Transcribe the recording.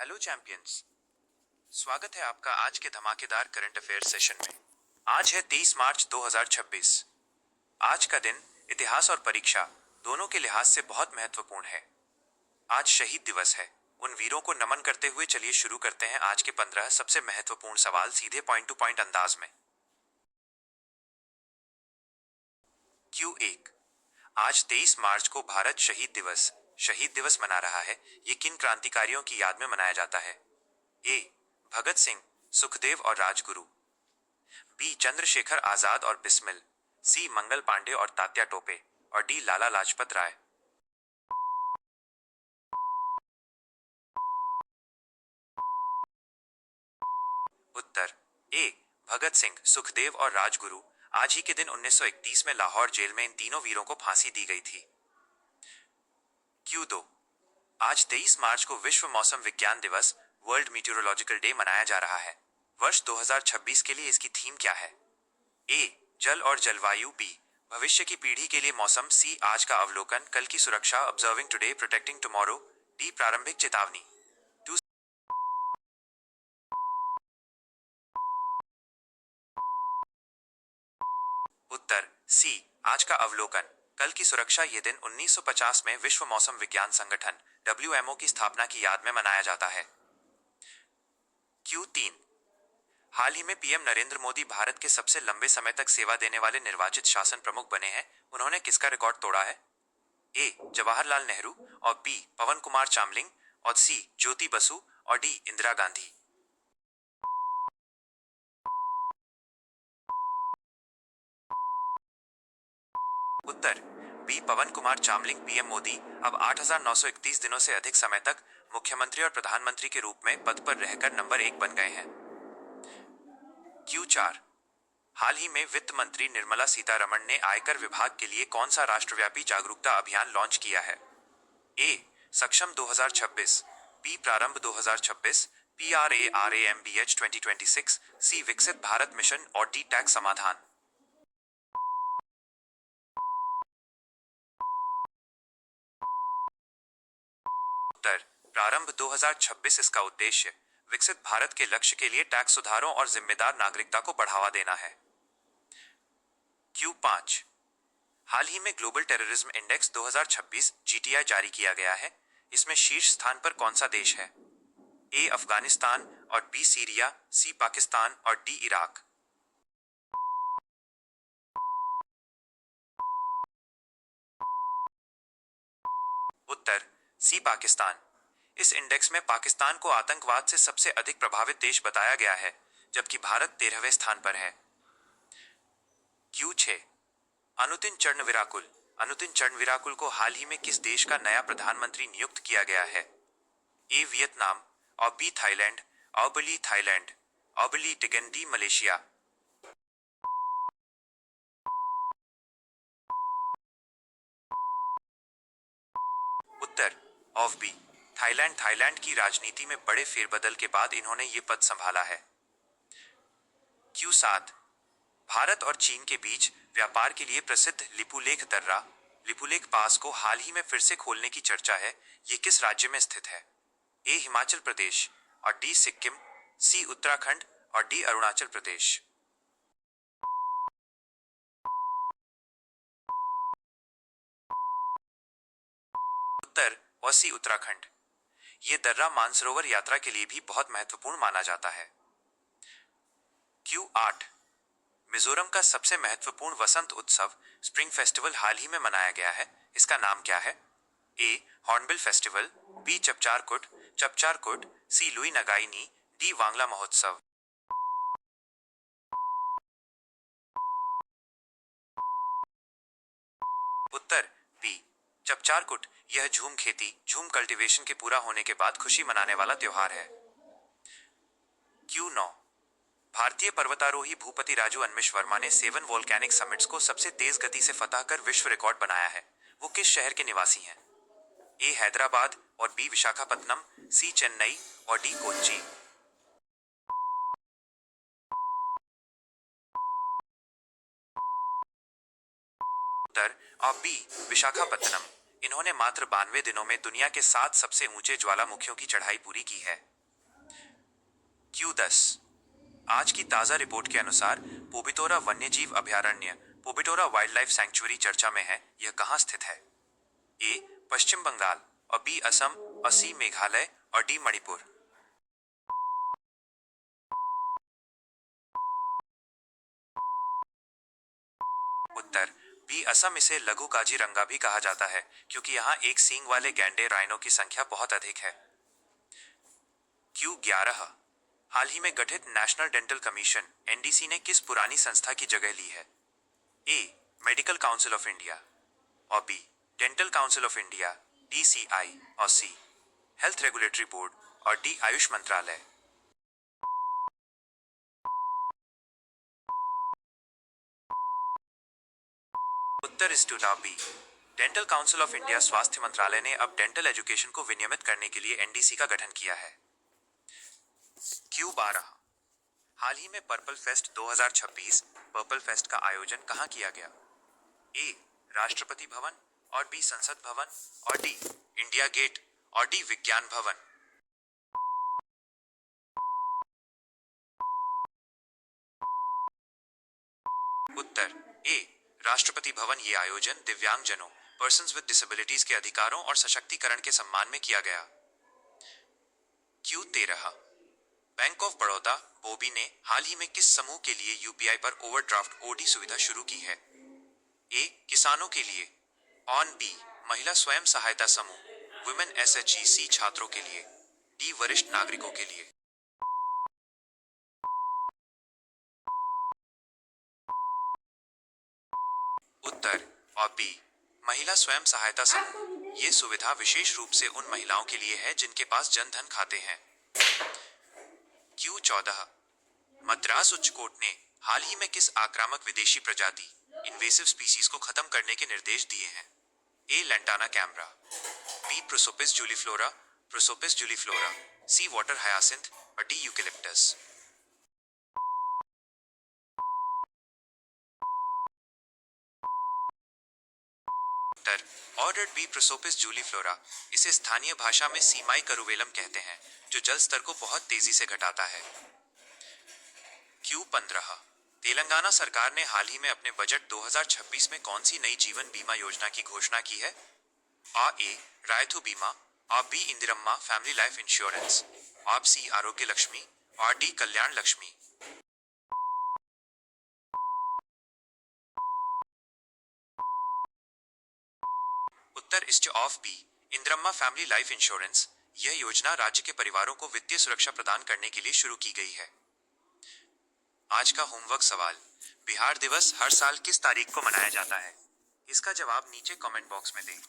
Hello champions. स्वागत है आपका आज के धमाकेदार करंट अफेयर्स सेशन में। आज है 23 मार्च 2026। आज का दिन इतिहास और परीक्षा दोनों के लिहाज से बहुत महत्वपूर्ण है। आज शहीद दिवस है। उन वीरों को नमन करते हुए चलिए शुरू करते हैं आज के 15 सबसे महत्वपूर्ण सवाल सीधे पॉइंट टू पॉइंट अंदाज में। Q1। आज 23 मार्च को भारत शहीद दिवस मना रहा है। ये किन क्रांतिकारियों की याद में मनाया जाता है? ए भगत सिंह, सुखदेव और राजगुरु। बी चंद्रशेखर आजाद और बिस्मिल। सी मंगल पांडे और तात्या टोपे। और डी लाला लाजपत राय। उत्तर ए भगत सिंह, सुखदेव और राजगुरु। आज ही के दिन 1931 में लाहौर जेल में इन तीनों वीरों को फांसी दी गई थी। Q2। आज 23 मार्च को विश्व मौसम विज्ञान दिवस वर्ल्ड मीटियोरोलॉजिकल डे मनाया जा रहा है। वर्ष 2026 के लिए इसकी थीम क्या है? ए जल और जलवायु। बी भविष्य की पीढ़ी के लिए मौसम। सी आज का अवलोकन, कल की सुरक्षा, observing today protecting tomorrow. D प्रारंभिक चेतावनी। उत्तर सी आज का अवलोकन, कल की सुरक्षा। ये दिन 1950 में विश्व मौसम विज्ञान संगठन WMO की स्थापना की याद में मनाया जाता है। Q3। हाल ही में पीएम नरेंद्र मोदी भारत के सबसे लंबे समय तक सेवा देने वाले निर्वाचित शासन प्रमुख बने हैं। उन्होंने किसका रिकॉर्ड तोड़ा है? ए जवाहरलाल नेहरू और बी पवन कुमार चामलिंग और सी ज्योति बसु और डी इंदिरा गांधी। उत्तर बी पवन कुमार चामलिंग। पीएम मोदी अब 8,931 दिनों से अधिक समय तक मुख्यमंत्री और प्रधानमंत्री के रूप में पद पर रहकर नंबर 1 बन गए हैं। Q4। हाल ही में वित्त मंत्री निर्मला सीतारमण ने आयकर विभाग के लिए कौन सा राष्ट्रव्यापी जागरूकता अभियान लॉन्च किया है? ए सक्षम 2026। बी प्रारंभ 2026। PRARAMBH 2026। सी विकसित भारत मिशन और डी टैक्स समाधान। उत्तर प्रारंभ 2026। इसका उद्देश्य विकसित भारत के लक्ष्य के लिए टैक्स सुधारों और जिम्मेदार नागरिकता को बढ़ावा देना है। Q5। हाल ही में ग्लोबल टेररिज्म इंडेक्स 2026 GTI जारी किया गया है। इसमें शीर्ष स्थान पर कौन सा देश है? ए अफगानिस्तान और बी सीरिया, सी पाकिस्तान और डी इराक। उत्तर सी पाकिस्तान। इस इंडेक्स में पाकिस्तान को आतंकवाद से सबसे अधिक प्रभावित देश बताया गया है, जबकि भारत 13वें स्थान पर है। Q6। अनुतिन चरणविराकुल। अनुतिन चरणविराकुल को हाल ही में किस देश का नया प्रधानमंत्री नियुक्त किया गया है? ए वियतनाम और बी थाईलैंड और बी थाईलैंड और बी टिगन डी मलेशिया। उत्तर ऑफ बी थाईलैंड। थाईलैंड की राजनीति में बड़े फेरबदल के बाद इन्होंने ये पद संभाला है। Q7। भारत और चीन के बीच व्यापार के लिए प्रसिद्ध लिपुलेख दर्रा लिपुलेख पास को हाल ही में फिर से खोलने की चर्चा है। ये किस राज्य में स्थित है? ए हिमाचल प्रदेश और डी सिक्किम, सी उत्तराखंड और डी अरुणाचल प्रदेश। उत्तर और सी उत्तराखंड। ये दर्रा मानसरोवर यात्रा के लिए भी बहुत महत्वपूर्ण माना जाता है। Q8। मिजोरम का सबसे महत्वपूर्ण वसंत उत्सव स्प्रिंग फेस्टिवल हाल ही में मनाया गया है। इसका नाम क्या है? ए हॉर्नबिल फेस्टिवल, बी चपचारकुट, सी लुई नगाइनी, डी वांगला महोत्सव। उत्तर बी चपचारकुट। यह झूम खेती झूम कल्टीवेशन के पूरा होने के बाद खुशी मनाने वाला त्योहार है। Q9। भारतीय पर्वतारोही भूपति राजू अन्मिष वर्मा ने 7 वोल्केनिक समिट्स को सबसे तेज गति से फतह कर विश्व रिकॉर्ड बनाया है। वो किस शहर के निवासी हैं? ए हैदराबाद और बी विशाखापत्तनम, सी चेन्नई और डी कोच्चि। उत्तर और बी विशाखापत्तनम। इन्होंने मात्र 92 दिनों में दुनिया के 7 सबसे ऊंचे ज्वालामुखियों की चढ़ाई पूरी की है। Q10। आज की ताजा रिपोर्ट के अनुसार पोबितोरा वन्यजीव अभयारण्य पोबिटोरा वाइल्ड लाइफ सैंक्चुअरी चर्चा में है। यह कहाँ स्थित है? ए पश्चिम बंगाल और बी असम और सी मेघालय और डी मणिपुर। उत्तर बी असम। इसे लघु काजीरंगा भी कहा जाता है क्योंकि यहाँ एक सींग वाले गैंडे राइनो की संख्या बहुत अधिक है। Q11। हाल ही में गठित नेशनल डेंटल कमीशन एनडीसी ने किस पुरानी संस्था की जगह ली है? A medical council of India और B dental council of India DCI और सी हेल्थ रेगुलेटरी बोर्ड और डी आयुष मंत्रालय। उत्तर is to B dental council of India. स्वास्थ्य मंत्रालय ने अब डेंटल एजुकेशन को विनियमित करने के लिए एनडीसी का गठन किया है। Q12। हाल ही में पर्पल फेस्ट 2026 पर्पल फेस्ट का आयोजन कहाँ किया गया? ए राष्ट्रपति भवन और बी संसद भवन और डी इंडिया गेट और डी विज्ञान भवन। उत्तर ए राष्ट्रपति भवन। ये आयोजन दिव्यांगजनों पर्सन्स विद डिसेबिलिटीज के अधिकारों और सशक्तिकरण के सम्मान में किया गया। Q13। Bank of Baroda Bobby ने हाल ही में किस समूह के लिए यूपीआई पर ओवरड्राफ्ट ओडी सुविधा शुरू की है? ए किसानों के लिए ऑन बी महिला स्वयं सहायता समूह वुमेन SHEC छात्रों के लिए डी वरिष्ठ नागरिकों के लिए। उत्तर और बी महिला स्वयं सहायता समूह। ये सुविधा विशेष रूप से उन महिलाओं के लिए है जिनके पास जनधन खाते हैं। Q14। मद्रास उच्च कोर्ट ने हाल ही में किस आक्रामक विदेशी प्रजाति इन्वेसिव स्पीसीज को खत्म करने के निर्देश दिए हैं? A lantana camera, B prosopis juliflora, C water hyacinth और डी यूकेलिप्टस। उत्तर ऑर्डर्ड बी प्रोसोपिस जूलीफ्लोरा। इसे स्थानीय भाषा में सीमाई करुवेलम कहते हैं जो जल स्तर को बहुत तेजी से घटाता है। Q15। तेलंगाना सरकार ने हाल ही में अपने बजट 2026 में कौन सी नई जीवन बीमा योजना की घोषणा की है? ए रायथू बीमा और B Indiramma family life insurance और सी आरोग्य लक्ष्मी और डी कल्याण लक्ष्मी। उत्तर इस्ट ऑफ B Indiramma family life insurance. यह योजना राज्य के परिवारों को वित्तीय सुरक्षा प्रदान करने के लिए शुरू की गई है। आज का होमवर्क सवाल, बिहार दिवस हर साल किस तारीख को मनाया जाता है? इसका जवाब नीचे कमेंट बॉक्स में दें।